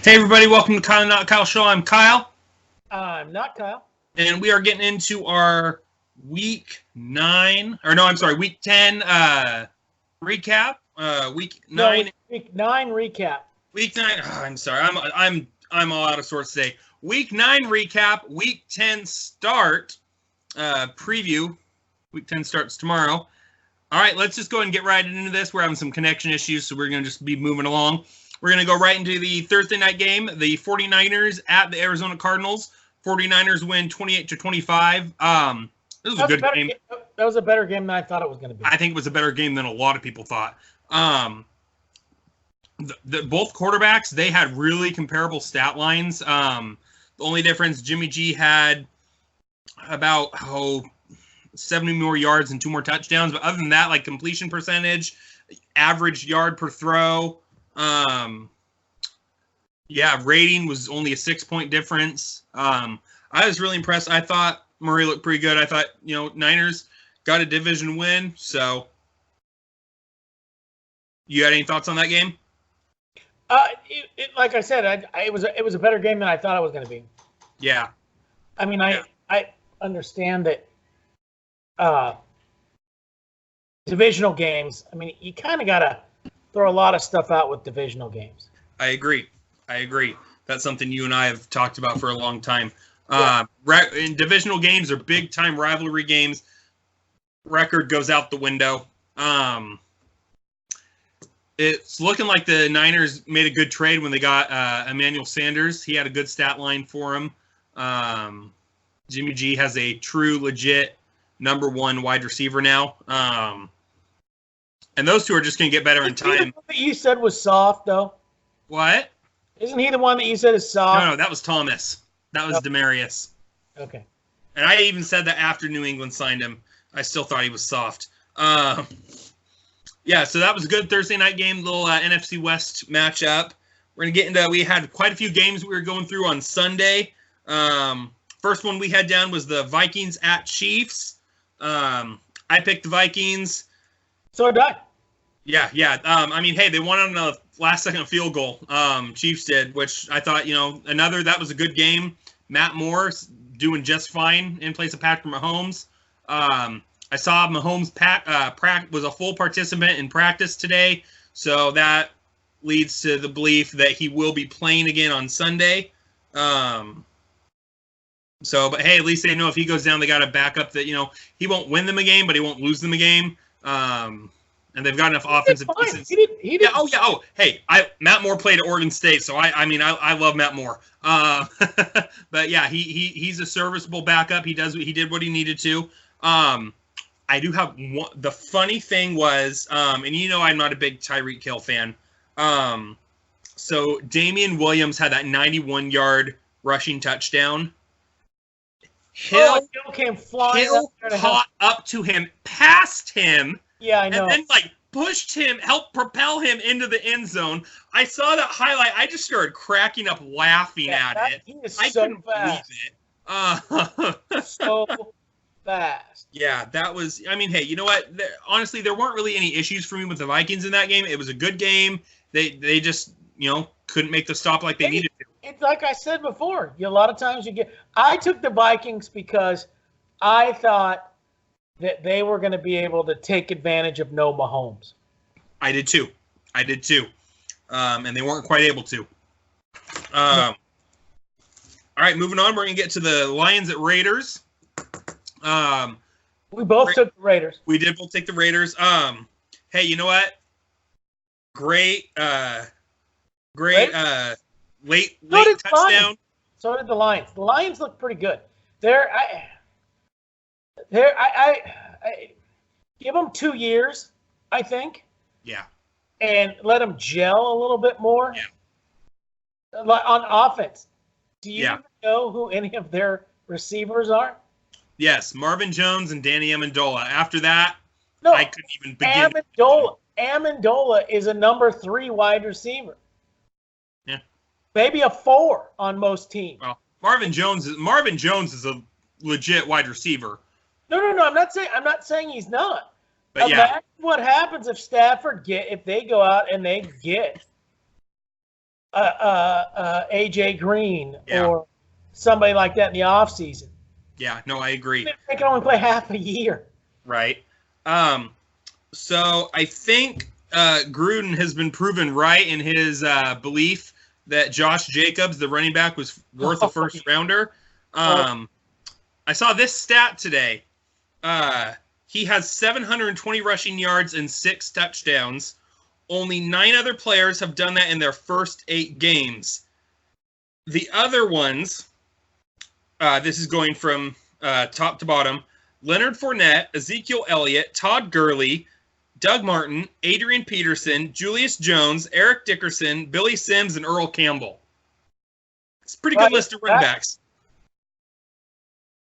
Hey everybody, welcome to Kyle Not Kyle Show. I'm Kyle. I'm not Kyle. And we are getting into our week 10 recap. Week 9. No, week 9 recap. Week 9. Oh, I'm sorry. I'm all out of sorts today. Week 9 recap, week 10 start preview. Week 10 starts tomorrow. All right, let's just go ahead and get right into this. We're having some connection issues, so we're going to just be moving along. We're going to go right into the Thursday night game, the 49ers at the Arizona Cardinals. 49ers win 28-25. This was a good game. That was a better game than I thought it was going to be. I think it was a better game than a lot of people thought. Both quarterbacks, they had really comparable stat lines. The only difference, Jimmy G had about 70 more yards and 2 more touchdowns. But other than that, like completion percentage, average yard per throw, rating was only a 6-point difference. I was really impressed. I thought Murray looked pretty good. I thought, Niners got a division win. So, you got any thoughts on that game? Like I said, it was a better game than I thought it was going to be. Yeah. I mean, I understand that divisional games. I mean, you kind of got to throw a lot of stuff out with divisional games. I agree. That's something you and I have talked about for a long time. Yeah. In divisional games or big-time rivalry games, record goes out the window. It's looking like the Niners made a good trade when they got Emmanuel Sanders. He had a good stat line for him. Jimmy G has a true, legit number 1 wide receiver now. And those two are just going to get better in time. The one that you said was soft, though? What? Isn't he the one that you said is soft? No, that was Thomas. That was Demarius. Okay. And I even said that after New England signed him. I still thought he was soft. So that was a good Thursday night game, little NFC West matchup. We're going to get into, we had quite a few games we were going through on Sunday. First one we had down was the Vikings at Chiefs. I picked the Vikings. So did I. Yeah. They won on a last-second field goal. Chiefs did, which I thought, that was a good game. Matt Moore doing just fine in place of Patrick Mahomes. I saw Mahomes was a full participant in practice today, so that leads to the belief that he will be playing again on Sunday. But hey, at least they know if he goes down, they got a backup that, he won't win them a game, but he won't lose them a game. And they've got enough offensive pieces. He did. Hey, Matt Moore played at Oregon State, so I love Matt Moore. But yeah, he's a serviceable backup. He did what he needed to. I do have one. The funny thing was, and I'm not a big Tyreek Hill fan. So Damian Williams had that 91-yard rushing touchdown. Hill came flying. Hill caught up to him, past him. Yeah, I know. And then pushed him, helped propel him into the end zone. I saw that highlight. I just started cracking up laughing at it. He is I so couldn't fast. believe it. So fast. Yeah, that was. Hey, you know what? Honestly, there weren't really any issues for me with the Vikings in that game. It was a good game. They just couldn't make the stop like they needed to. It's like I said before. A lot of times I took the Vikings because I thought that they were going to be able to take advantage of no Mahomes. I did too. And they weren't quite able to. All right, moving on. We're going to get to the Lions at Raiders. We both took the Raiders. We did both take the Raiders. Hey, you know what? Great late touchdown. Lions. So did the Lions. The Lions look pretty good. I give them 2 years, I think. Yeah. And let them gel a little bit more. Yeah. On offense. Do you know who any of their receivers are? Yes, Marvin Jones and Danny Amendola. After that, No, I couldn't even begin. Amendola is a number 3 wide receiver. Yeah. Maybe a 4 on most teams. Well, Marvin Jones is a legit wide receiver. No. I'm not saying he's not. But Imagine what happens if Stafford if they go out and they get AJ Green Yeah. or somebody like that in the offseason. Yeah, no, I agree. They can only play half a year. Right. So I think Gruden has been proven right in his belief that Josh Jacobs, the running back, was worth a first rounder. I saw this stat today. He has 720 rushing yards and 6 touchdowns. Only 9 other players have done that in their first 8 games. The other ones, this is going from top to bottom, Leonard Fournette, Ezekiel Elliott, Todd Gurley, Doug Martin, Adrian Peterson, Julius Jones, Eric Dickerson, Billy Sims, and Earl Campbell. It's a pretty good list of running backs.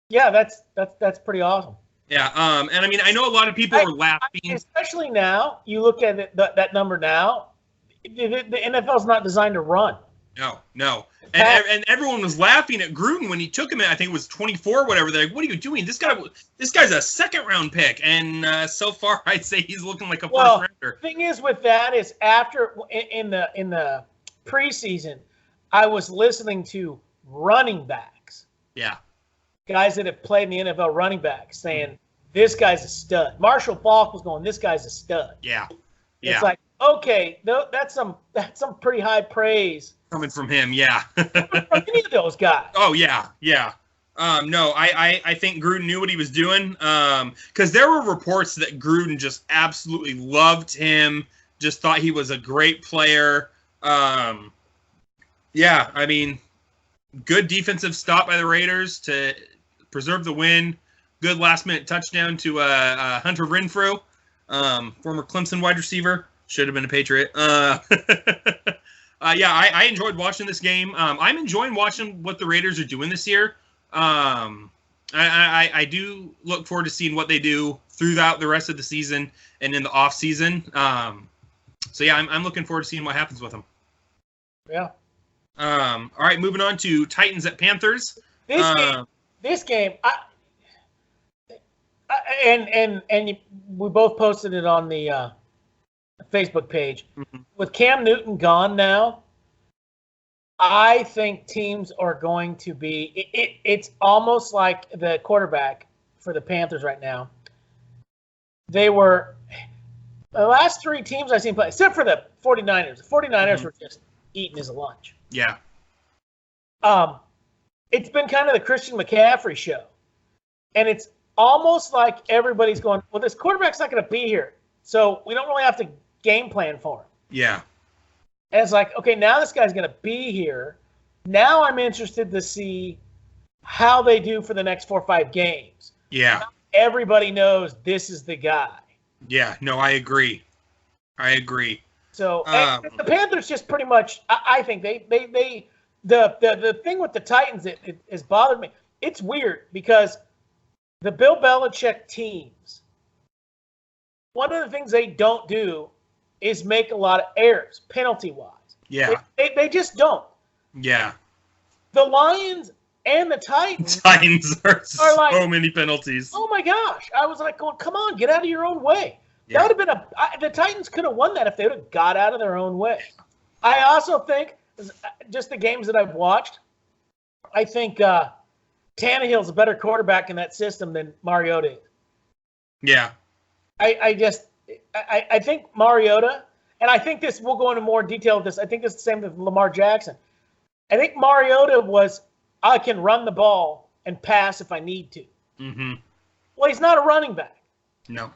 Yeah, that's pretty awesome. Yeah, and I mean, I know a lot of people are laughing. Especially now, you look at it, that number now, the NFL's not designed to run. No. And everyone was laughing at Gruden when he took him at, I think it was 24 or whatever. They're like, what are you doing? This guy's a second-round pick. And so far, I'd say he's looking like a first-rounder. The thing is with that is after, in the preseason, I was listening to running backs. Yeah. Guys that have played in the NFL running backs saying, this guy's a stud. Marshall Faulk was going, this guy's a stud. Yeah. It's like, okay, that's some pretty high praise coming from him. Yeah. from any of those guys. Oh yeah. No, I think Gruden knew what he was doing. Because there were reports that Gruden just absolutely loved him, just thought he was a great player. Yeah, I mean, good defensive stop by the Raiders to preserve the win. Good last-minute touchdown to Hunter Renfrow, former Clemson wide receiver. Should have been a Patriot. Yeah, I enjoyed watching this game. I'm enjoying watching what the Raiders are doing this year. I do look forward to seeing what they do throughout the rest of the season and in the off season. So yeah, I'm looking forward to seeing what happens with them. Yeah. All right, moving on to Titans at Panthers. This game, we both posted it on the Facebook page. Mm-hmm. With Cam Newton gone now, I think teams are going to be it's almost like the quarterback for the Panthers right now. They were the last 3 teams I've seen play, except for the 49ers. The 49ers were just eating his lunch. Yeah. It's been kind of the Christian McCaffrey show. And it's almost like everybody's going, well, this quarterback's not going to be here, so we don't really have to game plan for him. Yeah. And it's like, okay, now this guy's going to be here. Now I'm interested to see how they do for the next 4 or 5 games. Yeah. Now everybody knows this is the guy. Yeah, no, I agree. So the Panthers just pretty much, I think the thing with the Titans that has bothered me, it's weird because the Bill Belichick teams, one of the things they don't do is make a lot of errors, penalty-wise. Yeah. They just don't. Yeah. The Lions and the Titans are so like, many penalties. Oh, my gosh. I was like, going, come on, get out of your own way. Yeah. That would have been the Titans could have won that if they would have got out of their own way. I also think, just the games that I've watched, I think Tannehill's a better quarterback in that system than Mariota is. Yeah. I think Mariota, and I think this, we'll go into more detail of this. I think it's the same with Lamar Jackson. I think Mariota was, I can run the ball and pass if I need to. Mm-hmm. Well, he's not a running back. No.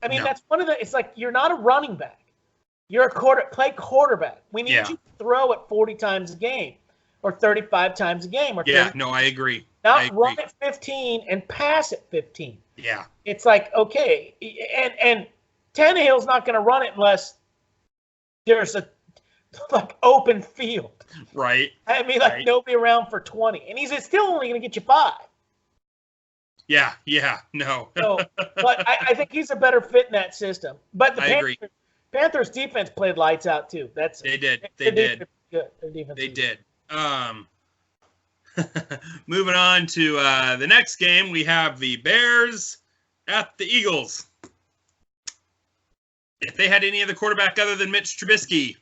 I mean, that's one of the, it's like, you're not a running back. You're a quarterback. We need you to throw it 40 times a game or 35 times a game. Or no, I agree. Not run it 15 and pass it 15. Yeah. It's like, okay, and Tannehill's not going to run it unless there's a open field. Right. I mean, nobody around for 20. And he's still only going to get you 5. Yeah, no. So, but I think he's a better fit in that system. But the Panthers defense played lights out too. They did. Good. Their defense. They did. Moving on to the next game, we have the Bears at the Eagles. If they had any other quarterback other than Mitch Trubisky,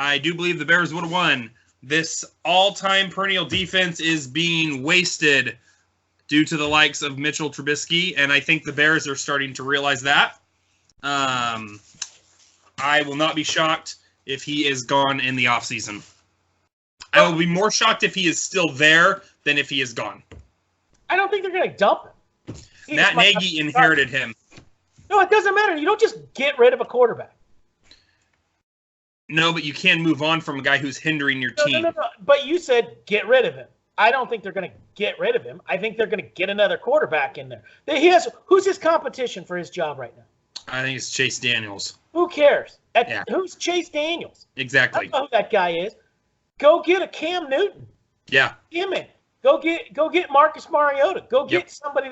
I do believe the Bears would have won. This all-time perennial defense is being wasted due to the likes of Mitchell Trubisky, and I think the Bears are starting to realize that. I will not be shocked if he is gone in the offseason. I will be more shocked if he is still there than if he is gone. I don't think they're going to dump him. Matt Nagy inherited him. No, it doesn't matter. You don't just get rid of a quarterback. No, but you can move on from a guy who's hindering your team. No. But you said get rid of him. I don't think they're going to get rid of him. I think they're going to get another quarterback in there. Who's his competition for his job right now? I think it's Chase Daniels. Who cares? Yeah. Who's Chase Daniels? Exactly. I don't know who that guy is. Go get a Cam Newton. Yeah. Him in. Go get Marcus Mariota. Go get somebody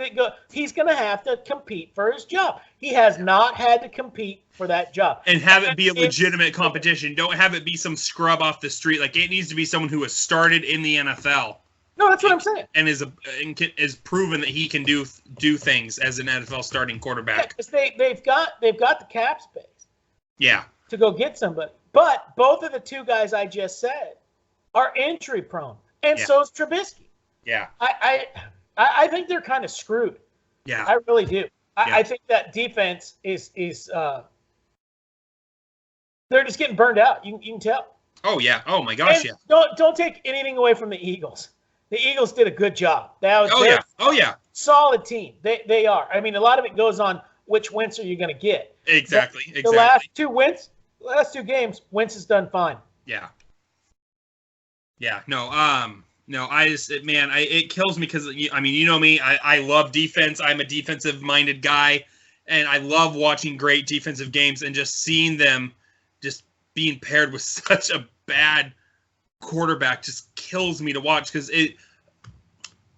he's going to have to compete for his job. He has not had to compete for that job. And have it be a legitimate competition. Don't have it be some scrub off the street. Like, it needs to be someone who has started in the NFL. No, that's what I'm saying. And is proven that he can do things as an NFL starting quarterback. Yeah, they've got the cap space. Yeah. To go get somebody. But both of the two guys I just said are injury prone. And so is Trubisky. Yeah. I think they're kind of screwed. Yeah. I really do. I think that defense is they're just getting burned out. You can tell. Oh yeah. Oh my gosh, and don't take anything away from the Eagles. The Eagles did a good job. Oh yeah. Solid team. They are. I mean, a lot of it goes on which Wentz are you going to get. Exactly. The last two games, Wentz has done fine. Yeah. Yeah. No, it kills me because, I mean, you know me, I love defense. I'm a defensive-minded guy, and I love watching great defensive games and just seeing them just being paired with such a bad quarterback just kills me to watch because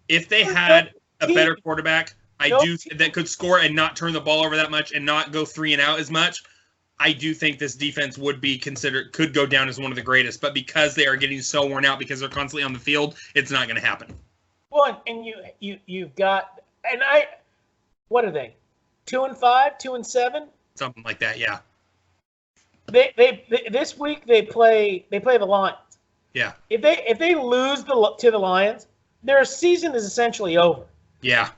if they had a better quarterback, that could score and not turn the ball over that much and not go 3 and out as much, I do think this defense could go down as one of the greatest, but because they are getting so worn out because they're constantly on the field, it's not going to happen. Well, and you've got, and what are they? 2-5, 2-7, something like that. Yeah. They this week they play the Lions. Yeah. If they lose to the Lions, their season is essentially over. Yeah.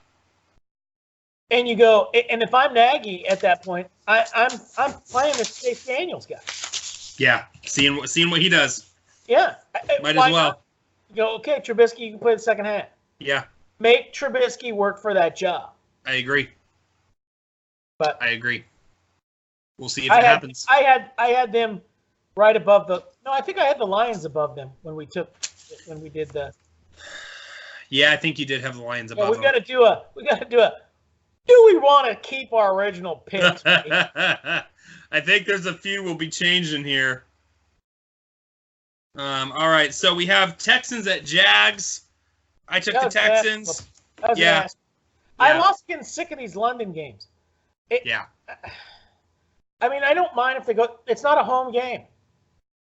And you go, and if I'm Nagy at that point, I'm playing this Chase Daniels guy. Yeah, seeing what he does. Yeah, might as well. You go, okay, Trubisky, you can play the second half. Yeah, make Trubisky work for that job. I agree. But I agree. We'll see if it happens. I had them right above the. No, I think I had the Lions above them when we did the. Yeah, I think you did have the Lions above. We got to do a. Do we want to keep our original picks? I think there's a few will be changing here. All right, so we have Texans at Jags. I took the Texans. Yeah. I'm also getting sick of these London games. Yeah. I mean, I don't mind if they go. It's not a home game.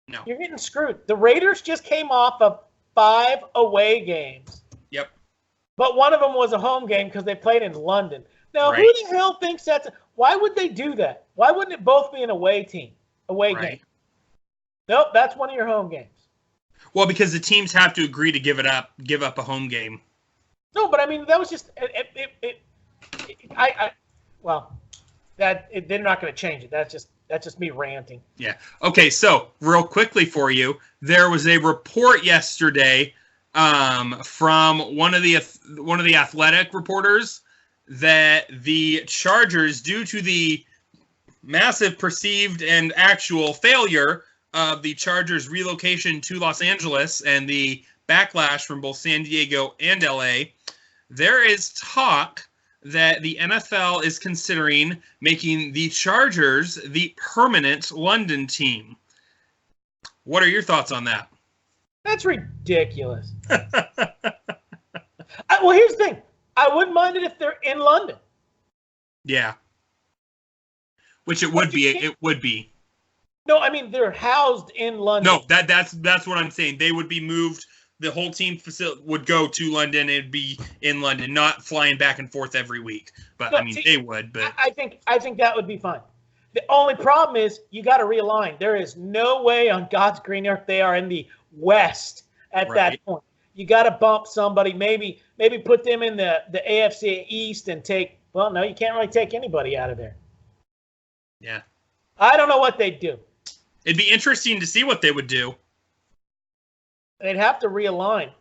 No. You're getting screwed. The Raiders just came off of 5 away games. Yep. But one of them was a home game because they played in London. Now, Who the hell thinks that's – why would they do that? Why wouldn't it both be an away game? Nope, that's one of your home games. Well, because the teams have to agree to give up a home game. No, but I mean, that was just they're not going to change it. That's just me ranting. Yeah. Okay, so real quickly for you, there was a report yesterday from one of the athletic reporters that the Chargers, due to the massive perceived and actual failure of the Chargers' relocation to Los Angeles and the backlash from both San Diego and LA, there is talk that the NFL is considering making the Chargers the permanent London team. What are your thoughts on that? That's ridiculous. Well, here's the thing. I wouldn't mind it if they're in London. Yeah. Which it would be. It would be. No, I mean they're housed in London. No, that's what I'm saying. They would be moved. The whole team facility would go to London. It'd be in London, not flying back and forth every week. But I mean, they would. But I think that would be fine. The only problem is you got to realign. There is no way on God's green earth they are in the West at that point. You got to bump somebody, maybe put them in the AFC East and take. Well, no, you can't really take anybody out of there. Yeah. I don't know what they'd do. It'd be interesting to see what they would do. They'd have to realign.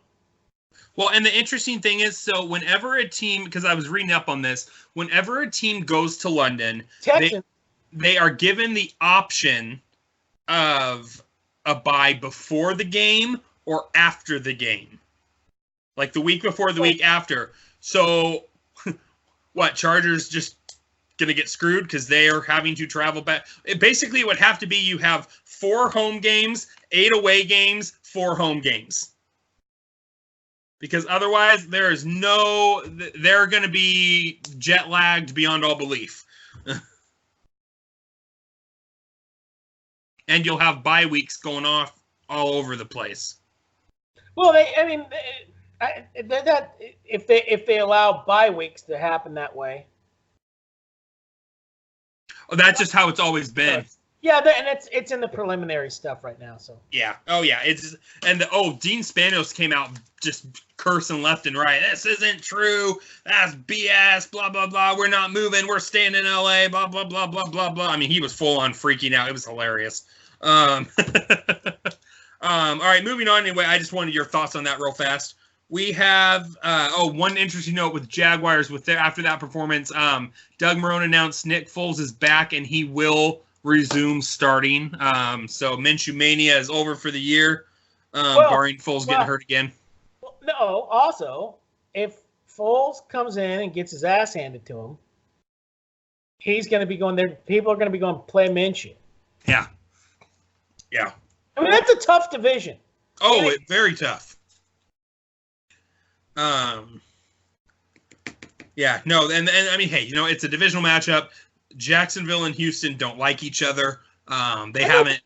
Well, and the interesting thing is, so whenever a team, because I was reading up on this, whenever a team goes to London, they are given the option of a bye before the game or after the game. Like the week before, the week after. So, what, Chargers just going to get screwed because they are having to travel back? It basically would have to be you have 4 home games, 8 away games, 4 home games. Because otherwise, they're going to be jet lagged beyond all belief. And you'll have bye weeks going off all over the place. Well, if they allow bye weeks to happen that way. Oh, that's just how it's always been. Yeah, and it's in the preliminary stuff right now. So yeah, Dean Spanos came out just cursing left and right. This isn't true. That's BS. Blah blah blah. We're not moving. We're staying in LA. Blah blah blah blah blah blah. I mean, he was full on freaking out. It was hilarious. All right, moving on. Anyway, I just wanted your thoughts on that real fast. We have one interesting note with Jaguars after that performance. Doug Marrone announced Nick Foles is back and he will resume starting. So Minshew Mania is over for the year, barring Foles getting hurt again. No, also, if Foles comes in and gets his ass handed to him, he's going to be going there. People are going to be going play Minshew. Yeah. Yeah. I mean, that's a tough division. Oh, very tough. Yeah, no, and I mean, hey, it's a divisional matchup. Jacksonville and Houston don't like each other. They haven't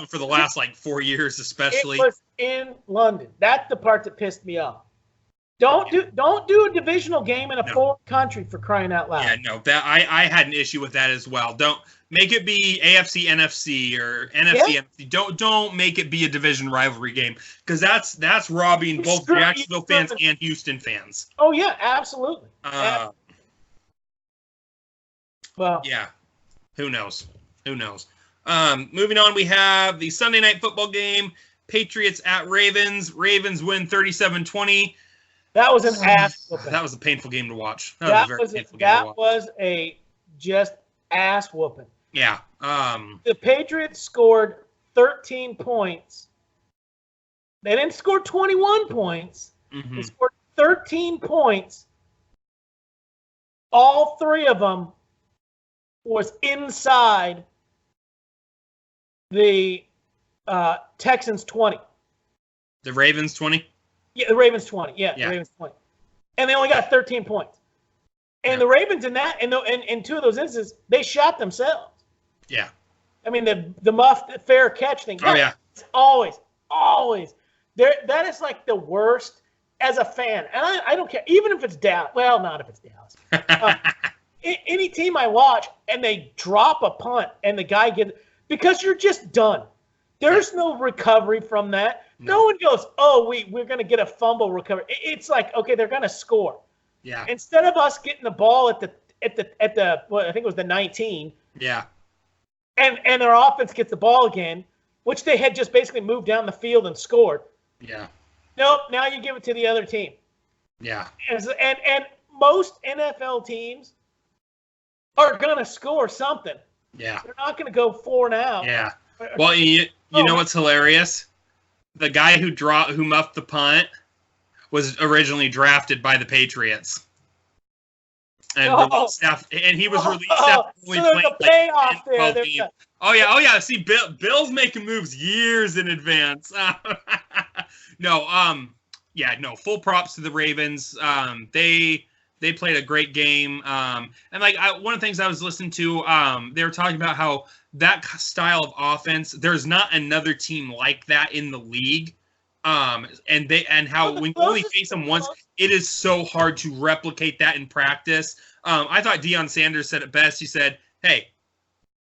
for the last 4 years, especially. It was in London. That's the part that pissed me off. Don't do a divisional game in a foreign country, for crying out loud. Yeah, no, that I had an issue with that as well. Don't make it be AFC NFC or NFC NFC. Don't make it be a division rivalry game, because that's robbing both Jacksonville fans and Houston fans. Oh yeah, absolutely. Well, yeah, who knows? Moving on, we have the Sunday night football game: Patriots at Ravens. Ravens win 37-20. That was an ass whooping. That was a painful game to watch. That was a just ass whooping. Yeah. The Patriots scored 13 points. They didn't score 21 points. Mm-hmm. They scored 13 points. All 3 of them was inside the Texans 20. The Ravens 20? Yeah, the Ravens 20. Yeah, the Ravens 20. And they only got 13 points. And the Ravens in 2 of those instances, they shot themselves. Yeah. I mean, the muffed fair catch thing. Oh, yeah. It's always. That is like the worst as a fan. And I don't care. Even if it's Dallas. Well, not if it's Dallas. Any team I watch and they drop a punt and the guy because you're just done. There's no recovery from that. No one goes, oh, we're going to get a fumble recovery. It's like, okay, they're going to score. Yeah. Instead of us getting the ball at the I think it was the 19. Yeah. And their offense gets the ball again, which they had just basically moved down the field and scored. Yeah. Nope. Now you give it to the other team. Yeah. And most NFL teams are going to score something. Yeah. They're not going to go 4 now. Yeah. Well, you know what's hilarious? The guy who muffed the punt was originally drafted by the Patriots. And he was released after only so there's a payoff there. Oh yeah. See, Bill's making moves years in advance. Full props to the Ravens. They played a great game. And one of the things I was listening to, they were talking about how that style of offense, there's not another team like that in the league. And how when you only face them once, it is so hard to replicate that in practice. I thought Deion Sanders said it best. He said, hey,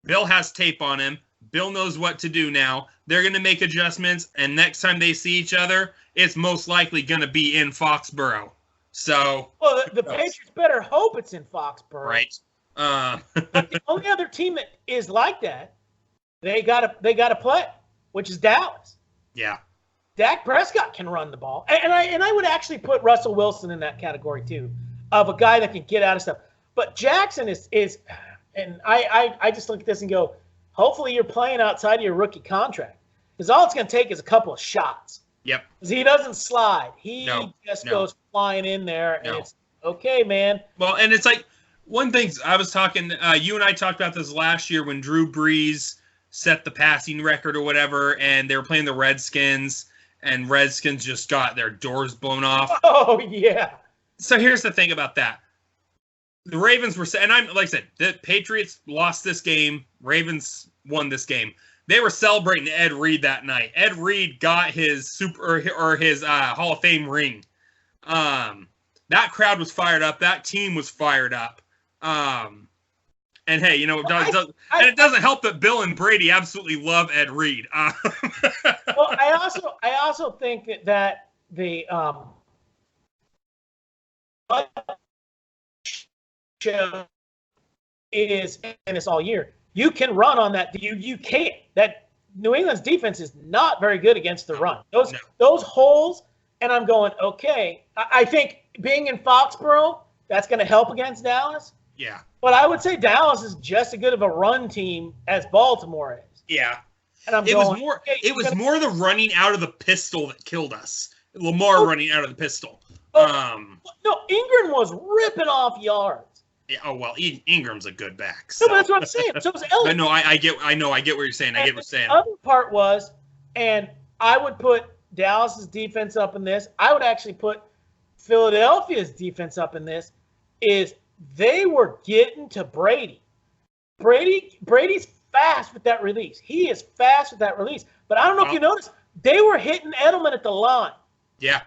Bill has tape on him. Bill knows what to do now. They're going to make adjustments, and next time they see each other, it's most likely going to be in Foxborough. So, well, the Patriots better hope it's in Foxborough, right? But the only other team that is like that, they gotta play, which is Dallas. Yeah. Dak Prescott can run the ball, and I would actually put Russell Wilson in that category too, of a guy that can get out of stuff. But Jackson is, and I just look at this and go, hopefully you're playing outside of your rookie contract, because all it's going to take is a couple of shots. Yep. Because he doesn't slide. He goes flying in there, and it's okay, man. Well, and it's like one thing I was talking. You and I talked about this last year when Drew Brees set the passing record or whatever, and they were playing the Redskins, and Redskins just got their doors blown off. Oh yeah. So here's the thing about that. The Ravens were, and I'm like I said, the Patriots lost this game. Ravens won this game. They were celebrating Ed Reed that night. Ed Reed got his his Hall of Fame ring. That crowd was fired up. That team was fired up. And hey, you know, it doesn't help that Bill and Brady absolutely love Ed Reed. Well, I also think that the show is, and it's all year. You can run on that. You can't. That New England's defense is not very good against the run. Those holes, and I'm going, okay. I think being in Foxborough, that's going to help against Dallas. Yeah. But I would say Dallas is just as good of a run team as Baltimore is. Yeah. And it was more the running out of the pistol that killed us. Lamar running out of the pistol. No, Ingram was ripping off yards. Yeah, oh well, Ingram's a good back. So. No, but that's what I'm saying. So was Elliott. No, I get what you're saying. I get what you're saying. The other part was, and I would put Dallas's defense up in this. I would actually put Philadelphia's defense up in this. Is they were getting to Brady. Brady's fast with that release. He is fast with that release. But I don't know if you noticed, they were hitting Edelman at the line. Yeah.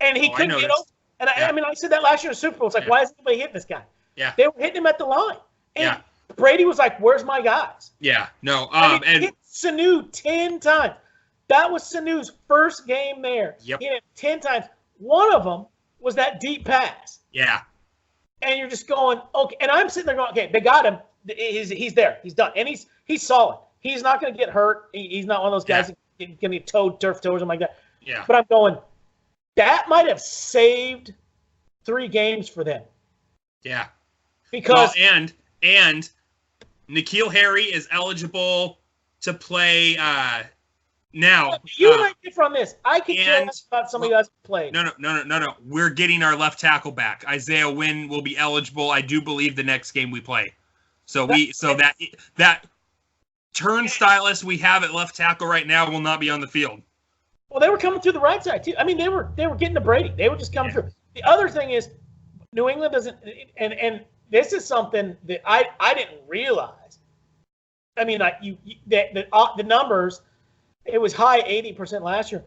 And he couldn't get over. And I mean, I said that last year in the Super Bowl. It's like, why is anybody hitting this guy? Yeah. They were hitting him at the line. And Brady was like, where's my guys? Yeah. No. And hit Sanu 10 times. That was Sanu's first game there. Yep. He hit him 10 times. One of them was that deep pass. Yeah. And you're just going, okay. And I'm sitting there going, okay, they got him. He's there. He's done. And he's solid. He's not going to get hurt. He's not one of those guys that can get turf toe or something like that. Yeah. But I'm going, that might have saved 3 games for them. Yeah. Because and N'Keal Harry is eligible to play now. You and I differ on this. I can care less about somebody who hasn't played. No. We're getting our left tackle back. Isaiah Wynn will be eligible, I do believe, the next game we play. So that turnstylist we have at left tackle right now will not be on the field. Well, they were coming through the right side too. I mean, they were getting to Brady. They were just coming through. The other thing is, New England doesn't, and this is something that I didn't realize. I mean, like the numbers, it was high 80% last year.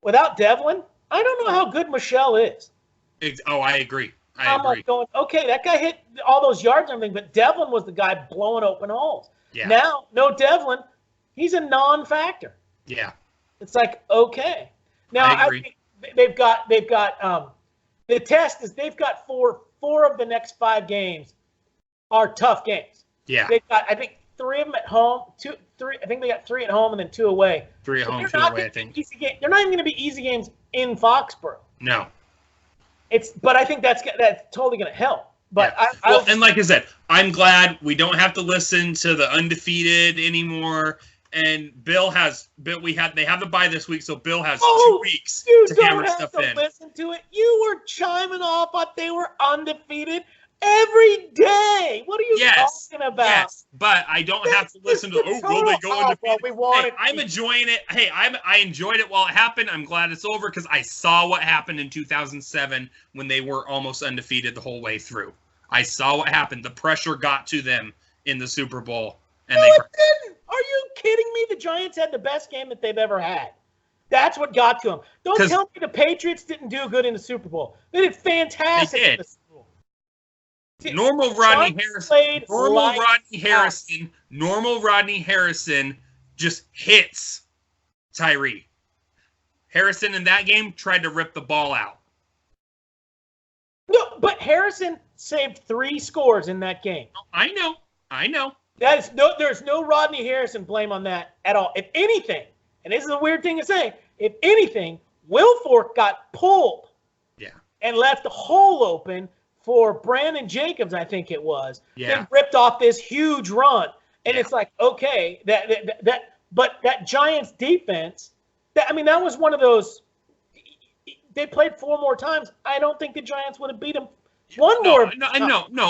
Without Devlin, I don't know how good Michelle is. Oh, I agree. I'm like going, okay, that guy hit all those yards and everything, but Devlin was the guy blowing open holes. Yeah. Now, no Devlin, he's a non-factor. Yeah. It's like, okay. Now I think they've got the test is they've got four of the next 5 games are tough games. Yeah. They've got, I think, 3 of them at home, 3. I think they got 3 at home and then 2 away. 3 at home, 2 away, I think. They're not even going to be easy games in Foxborough. No. But I think that's totally going to help. But and like I said, I'm glad we don't have to listen to the undefeated anymore. And they have the bye this week, so Bill has 2 weeks to hammer stuff in. You don't have to listen to it. You were chiming off that they were undefeated every day. What are you talking about? Yes, but I don't have to listen to. Will they go undefeated? I'm enjoying it. Hey, I enjoyed it while it happened. I'm glad it's over because I saw what happened in 2007 when they were almost undefeated the whole way through. I saw what happened. The pressure got to them in the Super Bowl. And it didn't. Are you kidding me? The Giants had the best game that they've ever had. That's what got to them. Don't tell me the Patriots didn't do good in the Super Bowl. They did fantastic in the Super Bowl. Normal Rodney Harrison. Played Normal Rodney Harrison just hits Tyree. Harrison in that game tried to rip the ball out. No, but Harrison saved 3 scores in that game. I know. There's no Rodney Harrison blame on that at all. If anything, and this is a weird thing to say, if anything, Wilfork got pulled. Yeah. And left a hole open for Brandon Jacobs, I think it was. Yeah. Then ripped off this huge run. And it's like, okay, but that Giants defense, that was one of those. They played 4 more times. I don't think the Giants would have beat them. No,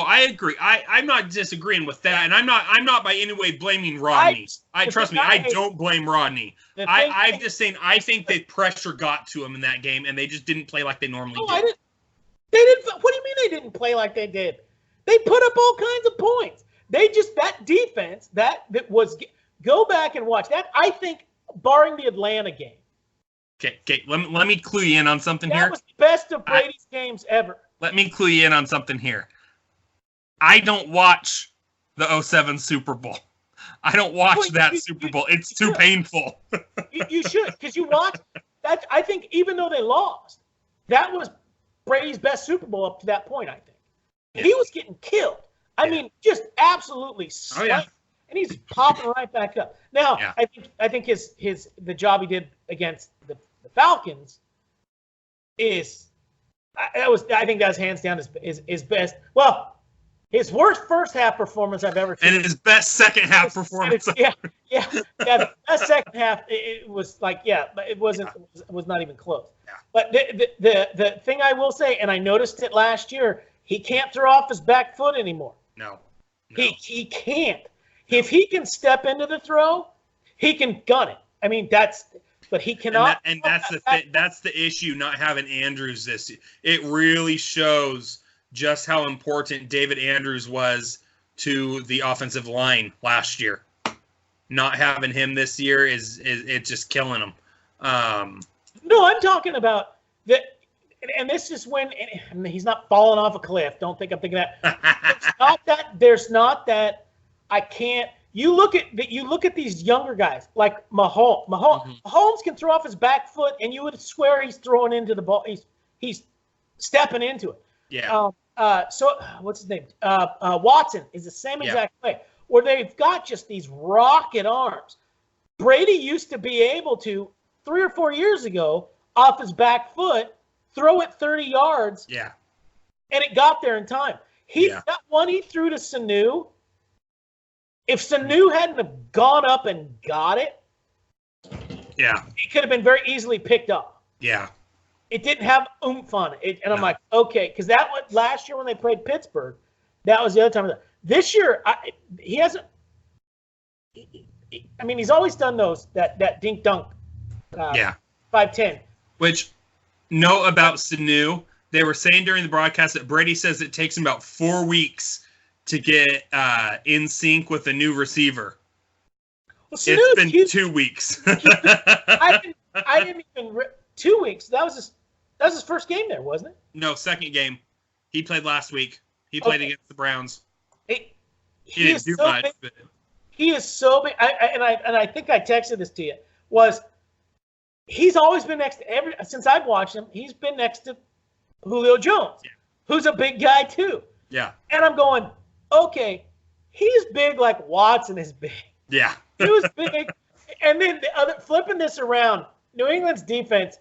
I agree. I'm not disagreeing with that, and I'm not by any way blaming Rodney. Trust me, I don't blame Rodney. I'm just saying I think that pressure got to him in that game, and they just didn't play like they normally did. They didn't. What do you mean they didn't play like they did? They put up all kinds of points. They just, that defense that was, go back and watch that. I think, barring the Atlanta game. Okay. Let me clue you in on something here. That was the best of Brady's games ever. Let me clue you in on something here. I don't watch the 07 Super Bowl. I don't watch that Super Bowl. It's too painful. You should, because you watch that. I think even though they lost, that was Brady's best Super Bowl up to that point, I think. Yeah. He was getting killed. I mean, just absolutely sliced. And he's popping right back up. Now, I think the job he did against the Falcons is I think that's hands down his best. Well, his worst first half performance I've ever seen. And his best second half performance. Yeah. The best second half, it was like, but it was not even close. Yeah. But the thing I will say, and I noticed it last year, he can't throw off his back foot anymore. No. He can't. If he can step into the throw, he can gun it. I mean, but he cannot. And that's the issue. Not having Andrews it really shows just how important David Andrews was to the offensive line last year. Not having him this year is just killing him. No, I'm talking about that. And this is when he's not falling off a cliff. Don't think I'm thinking that. There's not that. I can't. You look at these younger guys like Mahomes. Mahomes can throw off his back foot, and you would swear he's throwing into the ball. He's stepping into it. Yeah. So what's his name? Watson is the same exact way, where they've got just these rocket arms. Brady used to be able to 3 or 4 years ago off his back foot throw it 30 yards. Yeah. And it got there in time. That one he threw to Sanu. If Sanu hadn't have gone up and got it, it could have been very easily picked up. Yeah. It didn't have oomph on it. I'm like, okay, because that was last year when they played Pittsburgh. That was the other time. This year, he hasn't. I mean, he's always done that dink dunk. 5'10". Which, note about Sanu, they were saying during the broadcast that Brady says it takes him about 4 weeks to get in sync with a new receiver. Well, it's been 2 weeks. I didn't even 2 weeks. That was his first game there, wasn't it? No, second game. He played last week. He played against the Browns. He didn't do much. But... He is so big. I think I texted this to you. He's always been next to since I've watched him. He's been next to Julio Jones, who's a big guy too. Yeah. And I'm going, okay, he's big like Watson is big. Yeah. He was big. And then flipping this around, New England's defense,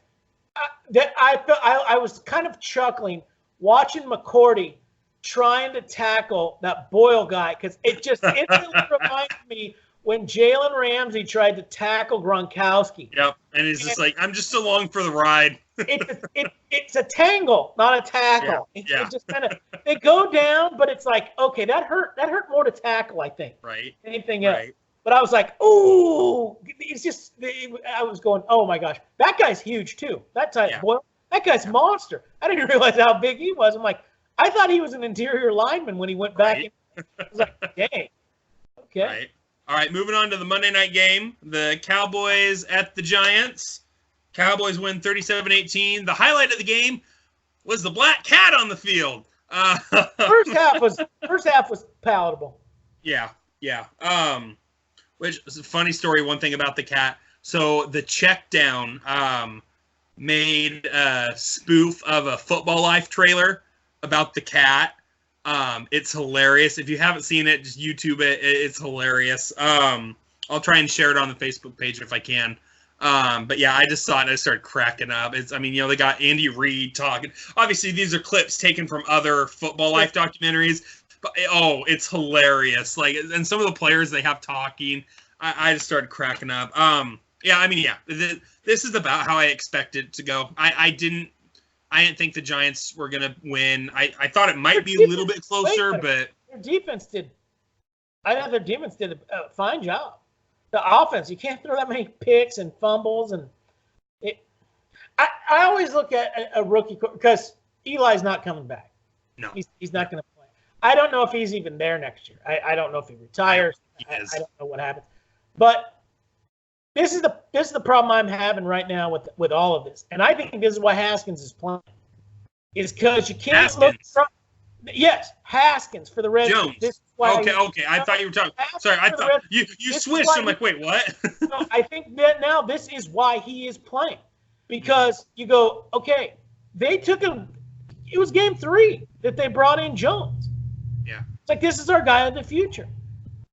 I was kind of chuckling watching McCourty trying to tackle that Boyle guy, because it just instantly reminds me when Jalen Ramsey tried to tackle Gronkowski. Yep, and he's just like, I'm just along for the ride. It's a tangle, not a tackle. It just kind of, they go down, but it's like, okay, that hurt more to tackle, I think. Right. Anything else. But I was like, ooh, it's just, I was going, oh my gosh, that guy's huge too. That guy's monster. I didn't realize how big he was. I'm like, I thought he was an interior lineman when he went back. I was like, dang. Okay. Right. All right, moving on to the Monday night game. The Cowboys at the Giants. Cowboys win 37-18. The highlight of the game was the black cat on the field. First half was palatable. Yeah. Which is a funny story. One thing about the cat. So the check down made a spoof of a Football Life trailer about the cat. It's hilarious. If you haven't seen it, just YouTube it. It's hilarious. I'll try and share it on the Facebook page if I can. But yeah, I just saw it and I started cracking up. They got Andy Reid talking. Obviously, these are clips taken from other Football Life documentaries. But it's hilarious. And some of the players they have talking, I just started cracking up. This is about how I expected it to go. I didn't think the Giants were gonna win. I thought it might be a little bit closer, but their defense did. I thought their defense did a fine job. The offense, you can't throw that many picks and fumbles, and I always look at a rookie because Eli's not coming back. No, he's not going to play. I don't know if he's even there next year. I don't know if he retires. I don't know what happens. But this is the problem I'm having right now with all of this, and I think this is why Haskins is playing. Is because you can't look from. Yes, Haskins for the Redskins. Jones. Okay. I thought you were talking. Sorry, I thought you switched. I'm like, wait, what? No, I think that now this is why he is playing, because you go, okay, they took him. It was game 3 that they brought in Jones. Yeah, it's like this is our guy of the future.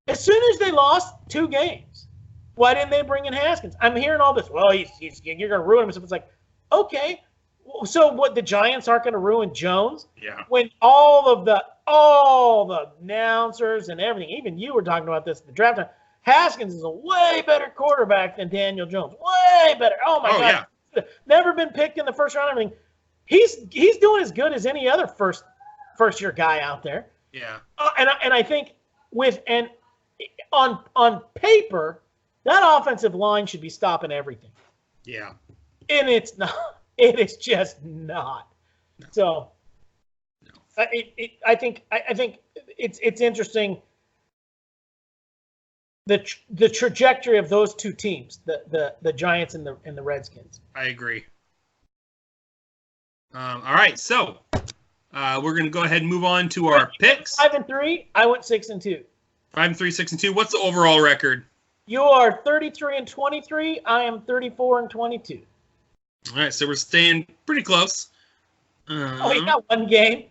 As soon as they lost 2 games, why didn't they bring in Haskins? I'm hearing all this. Well, you're going to ruin him. It's like, okay. So what? The Giants aren't going to ruin Jones? Yeah. When all the announcers and everything, even you were talking about this at the draft time. Haskins is a way better quarterback than Daniel Jones. Way better. Oh my God. Yeah. Never been picked in the first round. Everything. He's doing as good as any other first year guy out there. Yeah. And I think on paper, that offensive line should be stopping everything. Yeah. And it's not. It is just not. No. So, no. I think it's interesting. The trajectory of those 2 teams, the Giants and the Redskins. I agree. All right, so we're gonna go ahead and move on to our picks. 5-3. I went 6-2. 5-3, 6-2. What's the overall record? You are 33-23. I am 34-22. All right, so we're staying pretty close. We got 1 game.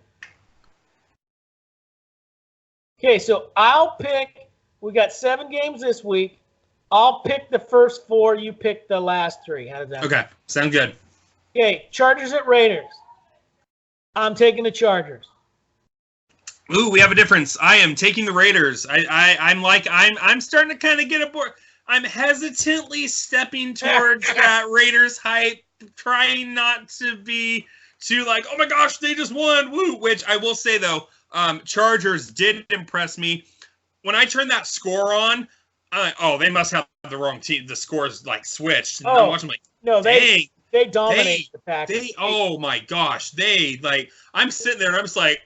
Okay, so I'll pick. We got 7 games this week. I'll pick the first 4. You pick the last 3. How does that? Okay, sound good. Okay, Chargers at Raiders. I'm taking the Chargers. Ooh, we have a difference. I am taking the Raiders. I'm starting to kind of get aboard. I'm hesitantly stepping towards that Raiders hype. Trying not to be too like, oh my gosh, they just won, woo! Which I will say though, Chargers did impress me. When I turned that score on, I'm like, they must have the wrong team. The score's like switched. And I'm watching like, no, they dominated the Packers. Oh my gosh, I'm sitting there and I'm just like,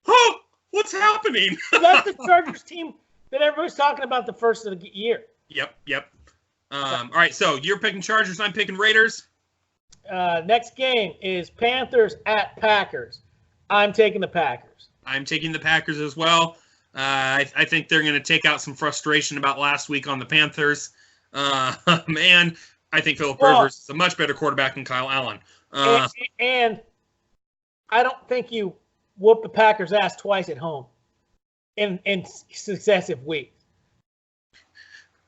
oh, what's happening? That's the Chargers team that everybody's talking about the first of the year. Yep. All right, so you're picking Chargers, I'm picking Raiders. Next game is Panthers at Packers. I'm taking the Packers. I'm taking the Packers as well. I think they're going to take out some frustration about last week on the Panthers. And I think Philip Rivers is a much better quarterback than Kyle Allen. And I don't think you whoop the Packers' ass twice at home in successive weeks.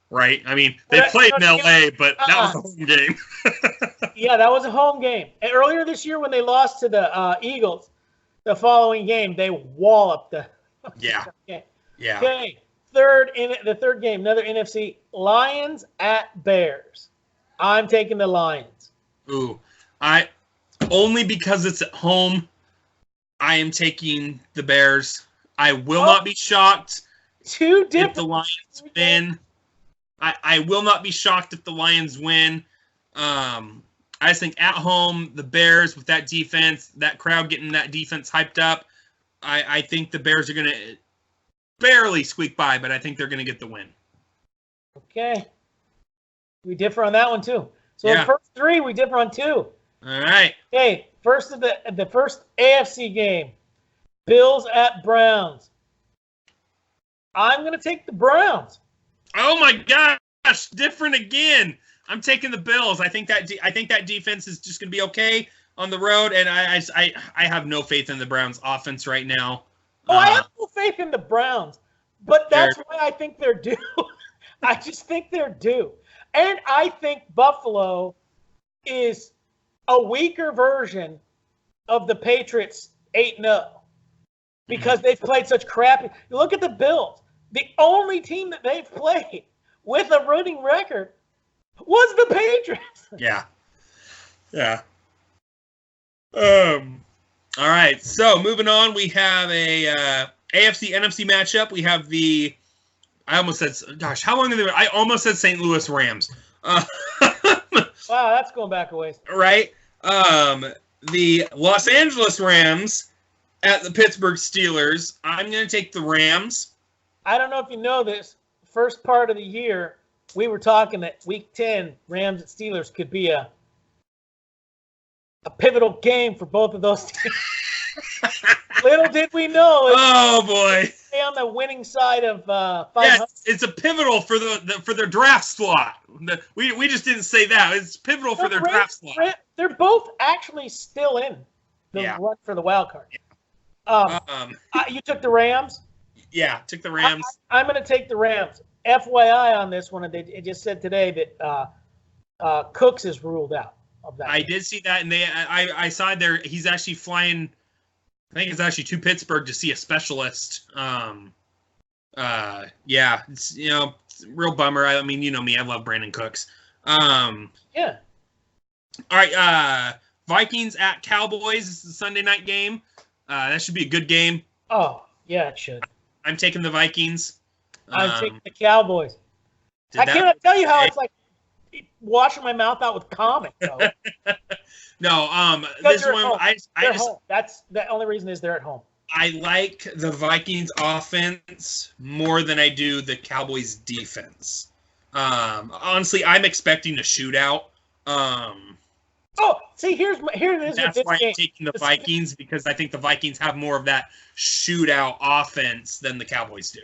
Right. I mean, they played in L.A., but that was a home game. Yeah, that was a home game. And earlier this year when they lost to the Eagles, the following game, they walloped the – Yeah. Yeah. Okay, the third game, another NFC, Lions at Bears. I'm taking the Lions. Ooh. Only because it's at home, I am taking the Bears. I will not be shocked if the Lions win. I will not be shocked if the Lions win. I just think at home, the Bears with that defense, that crowd getting that defense hyped up, I think the Bears are going to barely squeak by, but I think they're going to get the win. Okay. We differ on that one, too. So the first 3, we differ on 2. All right. Okay, first of the first AFC game. Bills at Browns. I'm going to take the Browns. Oh my gosh, different again. I'm taking the Bills. I think that defense is just going to be okay on the road, and I have no faith in the Browns offense right now. Oh, I have no faith in the Browns, but that's why I think they're due. I just think they're due. And I think Buffalo is a weaker version of the Patriots 8-0 because they've played such crappy. Look at the Bills. The only team that they've played with a winning record was the Patriots. Yeah. Yeah. All right. So moving on, we have a AFC NFC matchup. We have the. I almost said, gosh, how long have they been? I almost said St. Louis Rams. Wow, that's going back a ways. Right. The Los Angeles Rams at the Pittsburgh Steelers. I'm going to take the Rams. I don't know if you know this. First part of the year, we were talking that Week 10, Rams at Steelers could be a pivotal game for both of those teams. Little did we know. Oh boy! Stay on the winning side of 500. Yeah, it's a pivotal for for their draft slot. We just didn't say that. It's pivotal for their draft slot. They're both actually still in the run for the wild card. Yeah. You took the Rams. Yeah, took the Rams. I'm going to take the Rams. FYI on this one, it just said today that Cooks is ruled out of that. I did see that, and I saw there he's actually flying. I think it's actually to Pittsburgh to see a specialist. Yeah, it's real bummer. I mean, you know me, I love Brandon Cooks. Yeah. All right, Vikings at Cowboys. This is a Sunday night game. That should be a good game. Oh yeah, it should. I'm taking the Vikings. I'm taking the Cowboys. I cannot tell you how it's like washing my mouth out with comic. Though. No, this one they're home. That's the only reason is they're at home. I like the Vikings offense more than I do the Cowboys defense. Honestly, I'm expecting a shootout. Oh, see, here it is. That's why I'm taking the Vikings because I think the Vikings have more of that shootout offense than the Cowboys do.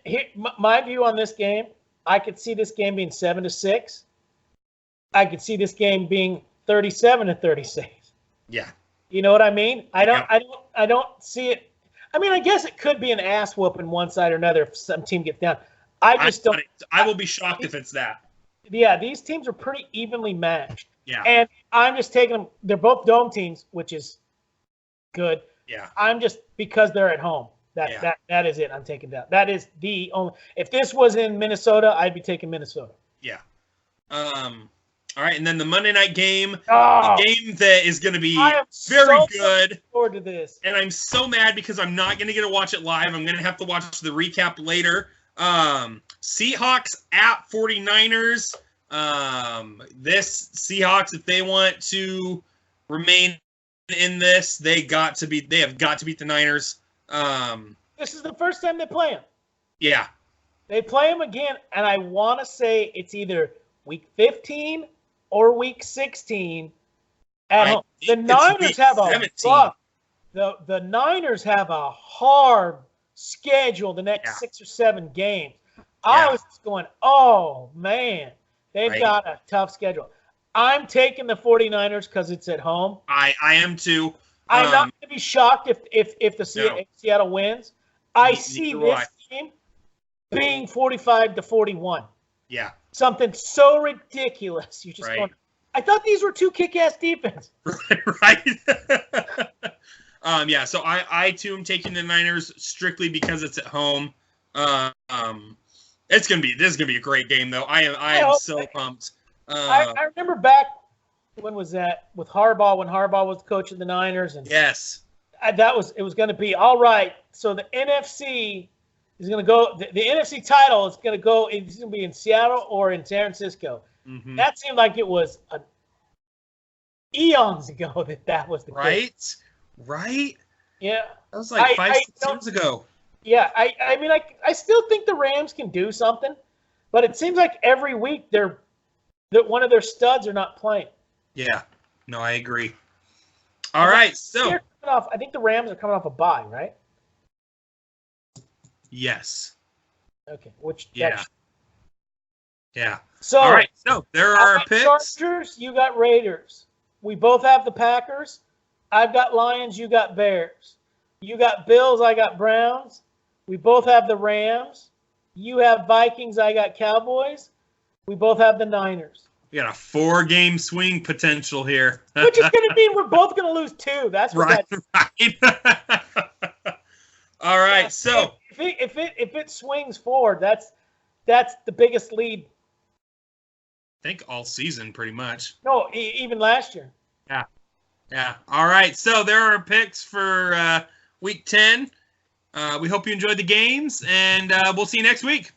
Here, my view on this game, I could see this game being 7-6. I could see this game being 37-36. Yeah. You know what I mean? I don't see it. I mean, I guess it could be an ass whooping one side or another if some team gets down. I will be shocked if it's that. Yeah, these teams are pretty evenly matched. Yeah. And I'm just taking them. They're both dome teams, which is good. Yeah. I'm just because they're at home. That is it. I'm taking that. That is the only. If this was in Minnesota, I'd be taking Minnesota. Yeah. All right, and then the Monday night game, the game that is going to be very good. Looking forward to this. And I'm so mad because I'm not going to get to watch it live. I'm going to have to watch the recap later. Seahawks at 49ers. This Seahawks, if they want to remain in this, they have got to beat the Niners. This is the first time they play them. Yeah. They play them again, and I want to say it's either week 15 or week 16 at home. The Niners have the Niners have a hard schedule the next 6 or 7 games. I was just going, oh, man, they've got a tough schedule. I'm taking the 49ers because it's at home. I am too. I'm not going to be shocked if Seattle wins. I see this team being 45-41. Yeah. Something so ridiculous. You just going, I thought these were two kick-ass defense. Right. Yeah, so I too am taking the Niners strictly because it's at home. This is gonna be a great game though. I am so pumped. I remember back when was that with Harbaugh when Harbaugh was coach of the Niners and yes, it was going to be all right. So the NFC is going to go. The NFC title is going to go. It's going to be in Seattle or in San Francisco. Mm-hmm. That seemed like it was eons ago that was the case. Right. Yeah, that was like 5-6 years ago. Yeah, I mean, I still think the Rams can do something, but it seems like every week that one of their studs are not playing. Yeah, no, I agree. All right, so I think the Rams are coming off a bye, right? yes. Okay, Yeah. So all right, so there are our picks. Chargers, you got Raiders. We both have the Packers. I've got Lions, you got Bears. You got Bills, I got Browns. We both have the Rams. You have Vikings, I got Cowboys. We both have the Niners. We got a 4-game swing potential here. Which is going to mean we're both going to lose 2. That's what right. All right, so if it swings forward, that's the biggest lead. I think all season, pretty much. No, even last year. Yeah. All right, so there are picks for Week 10. We hope you enjoyed the games, and we'll see you next week.